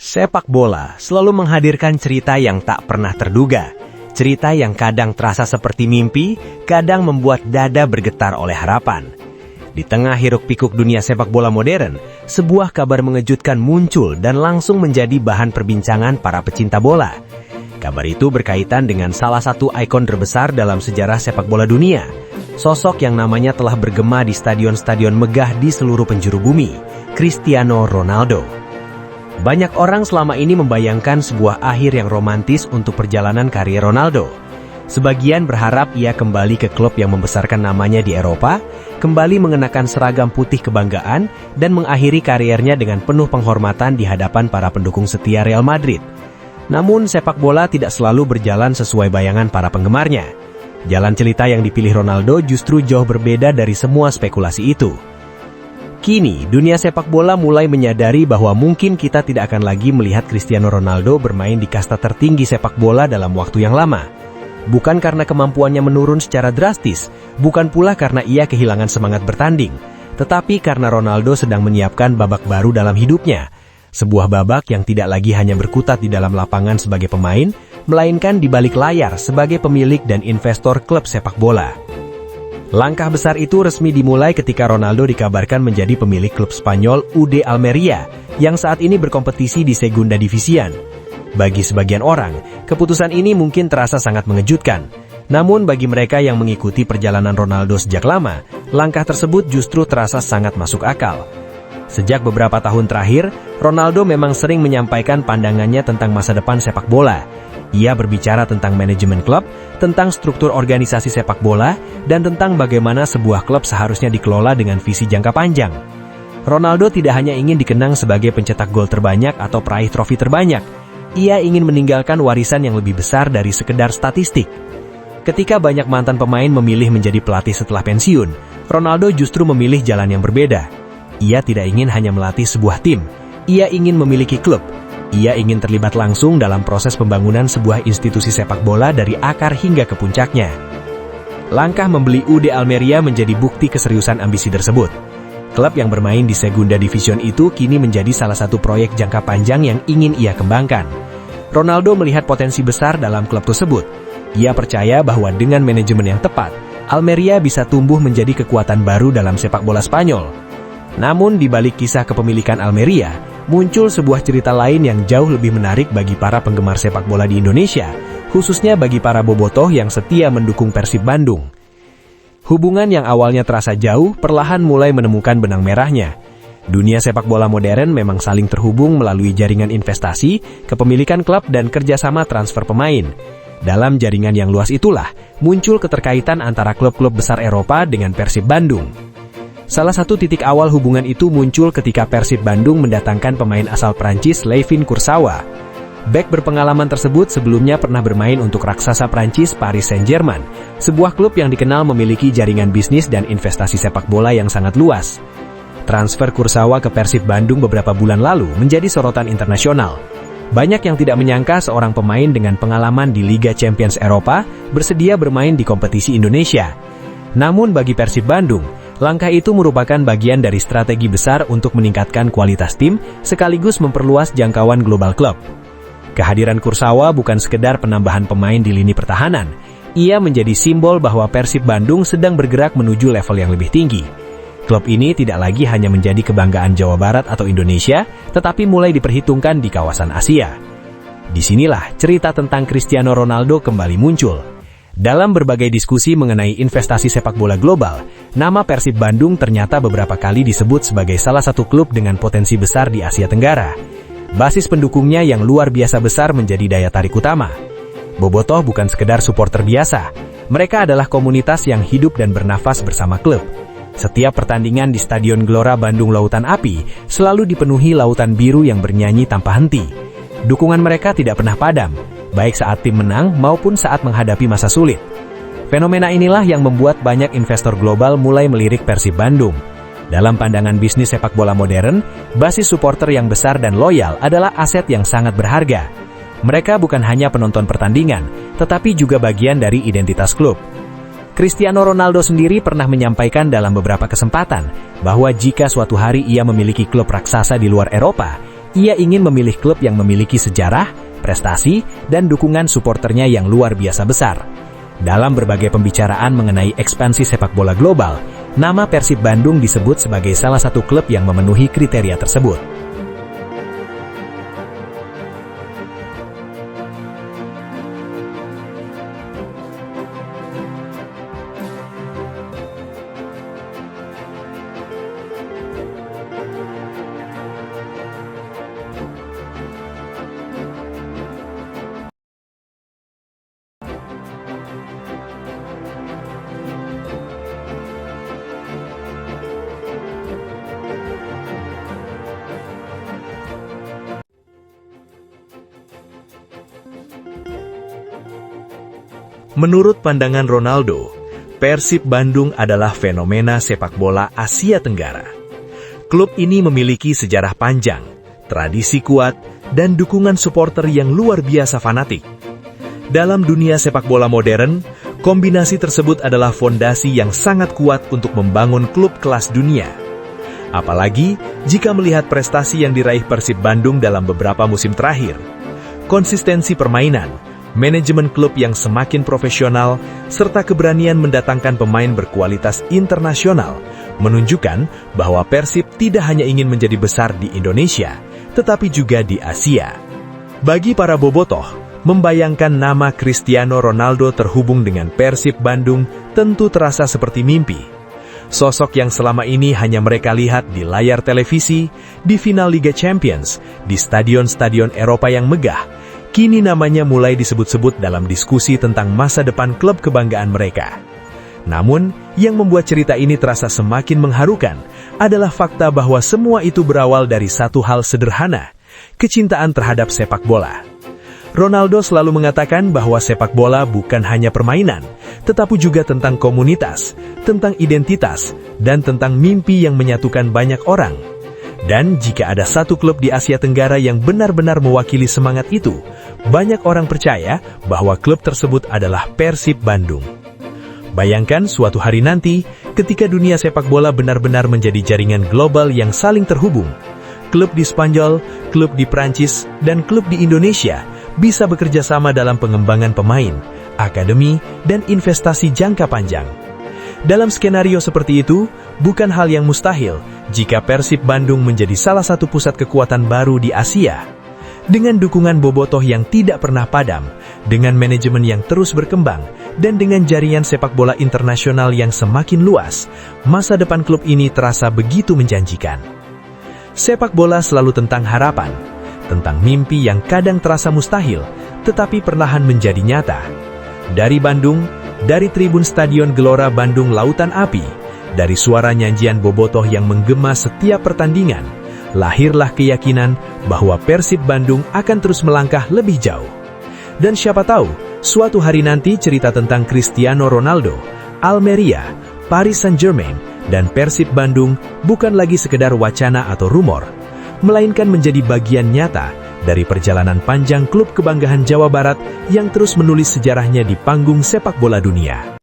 Sepak bola selalu menghadirkan cerita yang tak pernah terduga. Cerita yang kadang terasa seperti mimpi, kadang membuat dada bergetar oleh harapan. Di tengah hiruk-pikuk dunia sepak bola modern, sebuah kabar mengejutkan muncul dan langsung menjadi bahan perbincangan para pecinta bola. Kabar itu berkaitan dengan salah satu ikon terbesar dalam sejarah sepak bola dunia. Sosok yang namanya telah bergema di stadion-stadion megah di seluruh penjuru bumi, Cristiano Ronaldo. Banyak orang selama ini membayangkan sebuah akhir yang romantis untuk perjalanan karir Ronaldo. Sebagian berharap ia kembali ke klub yang membesarkan namanya di Eropa, kembali mengenakan seragam putih kebanggaan, dan mengakhiri karirnya dengan penuh penghormatan di hadapan para pendukung setia Real Madrid. Namun sepak bola tidak selalu berjalan sesuai bayangan para penggemarnya. Jalan cerita yang dipilih Ronaldo justru jauh berbeda dari semua spekulasi itu. Kini, dunia sepak bola mulai menyadari bahwa mungkin kita tidak akan lagi melihat Cristiano Ronaldo bermain di kasta tertinggi sepak bola dalam waktu yang lama. Bukan karena kemampuannya menurun secara drastis, bukan pula karena ia kehilangan semangat bertanding, tetapi karena Ronaldo sedang menyiapkan babak baru dalam hidupnya. Sebuah babak yang tidak lagi hanya berkutat di dalam lapangan sebagai pemain, melainkan di balik layar sebagai pemilik dan investor klub sepak bola. Langkah besar itu resmi dimulai ketika Ronaldo dikabarkan menjadi pemilik klub Spanyol UD Almeria yang saat ini berkompetisi di Segunda División. Bagi sebagian orang, keputusan ini mungkin terasa sangat mengejutkan. Namun bagi mereka yang mengikuti perjalanan Ronaldo sejak lama, langkah tersebut justru terasa sangat masuk akal. Sejak beberapa tahun terakhir, Ronaldo memang sering menyampaikan pandangannya tentang masa depan sepak bola. Ia berbicara tentang manajemen klub, tentang struktur organisasi sepak bola, dan tentang bagaimana sebuah klub seharusnya dikelola dengan visi jangka panjang. Ronaldo tidak hanya ingin dikenang sebagai pencetak gol terbanyak atau peraih trofi terbanyak. Ia ingin meninggalkan warisan yang lebih besar dari sekedar statistik. Ketika banyak mantan pemain memilih menjadi pelatih setelah pensiun, Ronaldo justru memilih jalan yang berbeda. Ia tidak ingin hanya melatih sebuah tim, ia ingin memiliki klub. Ia ingin terlibat langsung dalam proses pembangunan sebuah institusi sepak bola dari akar hingga ke puncaknya. Langkah membeli UD Almeria menjadi bukti keseriusan ambisi tersebut. Klub yang bermain di Segunda División itu kini menjadi salah satu proyek jangka panjang yang ingin ia kembangkan. Ronaldo melihat potensi besar dalam klub tersebut. Ia percaya bahwa dengan manajemen yang tepat, Almeria bisa tumbuh menjadi kekuatan baru dalam sepak bola Spanyol. Namun di balik kisah kepemilikan Almeria, muncul sebuah cerita lain yang jauh lebih menarik bagi para penggemar sepak bola di Indonesia, khususnya bagi para bobotoh yang setia mendukung Persib Bandung. Hubungan yang awalnya terasa jauh, perlahan mulai menemukan benang merahnya. Dunia sepak bola modern memang saling terhubung melalui jaringan investasi, kepemilikan klub, dan kerjasama transfer pemain. Dalam jaringan yang luas itulah, muncul keterkaitan antara klub-klub besar Eropa dengan Persib Bandung. Salah satu titik awal hubungan itu muncul ketika Persib Bandung mendatangkan pemain asal Prancis Layvin Kurzawa. Bek berpengalaman tersebut sebelumnya pernah bermain untuk raksasa Prancis Paris Saint-Germain, sebuah klub yang dikenal memiliki jaringan bisnis dan investasi sepak bola yang sangat luas. Transfer Kurzawa ke Persib Bandung beberapa bulan lalu menjadi sorotan internasional. Banyak yang tidak menyangka seorang pemain dengan pengalaman di Liga Champions Eropa bersedia bermain di kompetisi Indonesia. Namun bagi Persib Bandung, langkah itu merupakan bagian dari strategi besar untuk meningkatkan kualitas tim sekaligus memperluas jangkauan global klub. Kehadiran Kurzawa bukan sekedar penambahan pemain di lini pertahanan. Ia menjadi simbol bahwa Persib Bandung sedang bergerak menuju level yang lebih tinggi. Klub ini tidak lagi hanya menjadi kebanggaan Jawa Barat atau Indonesia, tetapi mulai diperhitungkan di kawasan Asia. Disinilah cerita tentang Cristiano Ronaldo kembali muncul. Dalam berbagai diskusi mengenai investasi sepak bola global, nama Persib Bandung ternyata beberapa kali disebut sebagai salah satu klub dengan potensi besar di Asia Tenggara. Basis pendukungnya yang luar biasa besar menjadi daya tarik utama. Bobotoh bukan sekedar supporter biasa, mereka adalah komunitas yang hidup dan bernafas bersama klub. Setiap pertandingan di Stadion Gelora Bandung Lautan Api selalu dipenuhi lautan biru yang bernyanyi tanpa henti. Dukungan mereka tidak pernah padam, baik saat tim menang maupun saat menghadapi masa sulit. Fenomena inilah yang membuat banyak investor global mulai melirik Persib Bandung. Dalam pandangan bisnis sepak bola modern, basis supporter yang besar dan loyal adalah aset yang sangat berharga. Mereka bukan hanya penonton pertandingan, tetapi juga bagian dari identitas klub. Cristiano Ronaldo sendiri pernah menyampaikan dalam beberapa kesempatan bahwa jika suatu hari ia memiliki klub raksasa di luar Eropa, Ia ingin memilih klub yang memiliki sejarah, prestasi, dan dukungan suporternya yang luar biasa besar. Dalam berbagai pembicaraan mengenai ekspansi sepak bola global, nama Persib Bandung disebut sebagai salah satu klub yang memenuhi kriteria tersebut. Menurut pandangan Ronaldo, Persib Bandung adalah fenomena sepak bola Asia Tenggara. Klub ini memiliki sejarah panjang, tradisi kuat, dan dukungan supporter yang luar biasa fanatik. Dalam dunia sepak bola modern, kombinasi tersebut adalah fondasi yang sangat kuat untuk membangun klub kelas dunia. Apalagi jika melihat prestasi yang diraih Persib Bandung dalam beberapa musim terakhir. Konsistensi permainan, manajemen klub yang semakin profesional, serta keberanian mendatangkan pemain berkualitas internasional, menunjukkan bahwa Persib tidak hanya ingin menjadi besar di Indonesia, tetapi juga di Asia. Bagi para bobotoh, membayangkan nama Cristiano Ronaldo terhubung dengan Persib Bandung tentu terasa seperti mimpi. Sosok yang selama ini hanya mereka lihat di layar televisi, di final Liga Champions, di stadion-stadion Eropa yang megah, kini namanya mulai disebut-sebut dalam diskusi tentang masa depan klub kebanggaan mereka. Namun, yang membuat cerita ini terasa semakin mengharukan adalah fakta bahwa semua itu berawal dari satu hal sederhana, kecintaan terhadap sepak bola. Ronaldo selalu mengatakan bahwa sepak bola bukan hanya permainan, tetapi juga tentang komunitas, tentang identitas, dan tentang mimpi yang menyatukan banyak orang. Dan jika ada satu klub di Asia Tenggara yang benar-benar mewakili semangat itu, banyak orang percaya bahwa klub tersebut adalah Persib Bandung. Bayangkan suatu hari nanti, ketika dunia sepak bola benar-benar menjadi jaringan global yang saling terhubung. Klub di Spanyol, klub di Prancis, dan klub di Indonesia bisa bekerja sama dalam pengembangan pemain, akademi, dan investasi jangka panjang. Dalam skenario seperti itu, bukan hal yang mustahil jika Persib Bandung menjadi salah satu pusat kekuatan baru di Asia. Dengan dukungan bobotoh yang tidak pernah padam, dengan manajemen yang terus berkembang, dan dengan jaringan sepak bola internasional yang semakin luas, masa depan klub ini terasa begitu menjanjikan. Sepak bola selalu tentang harapan, tentang mimpi yang kadang terasa mustahil, tetapi perlahan menjadi nyata. Dari Bandung, dari tribun Stadion Gelora Bandung Lautan Api, dari suara nyanyian bobotoh yang menggema setiap pertandingan, lahirlah keyakinan bahwa Persib Bandung akan terus melangkah lebih jauh. Dan siapa tahu, suatu hari nanti cerita tentang Cristiano Ronaldo, Almeria, Paris Saint-Germain, dan Persib Bandung bukan lagi sekedar wacana atau rumor, melainkan menjadi bagian nyata dari perjalanan panjang klub kebanggaan Jawa Barat yang terus menulis sejarahnya di panggung sepak bola dunia.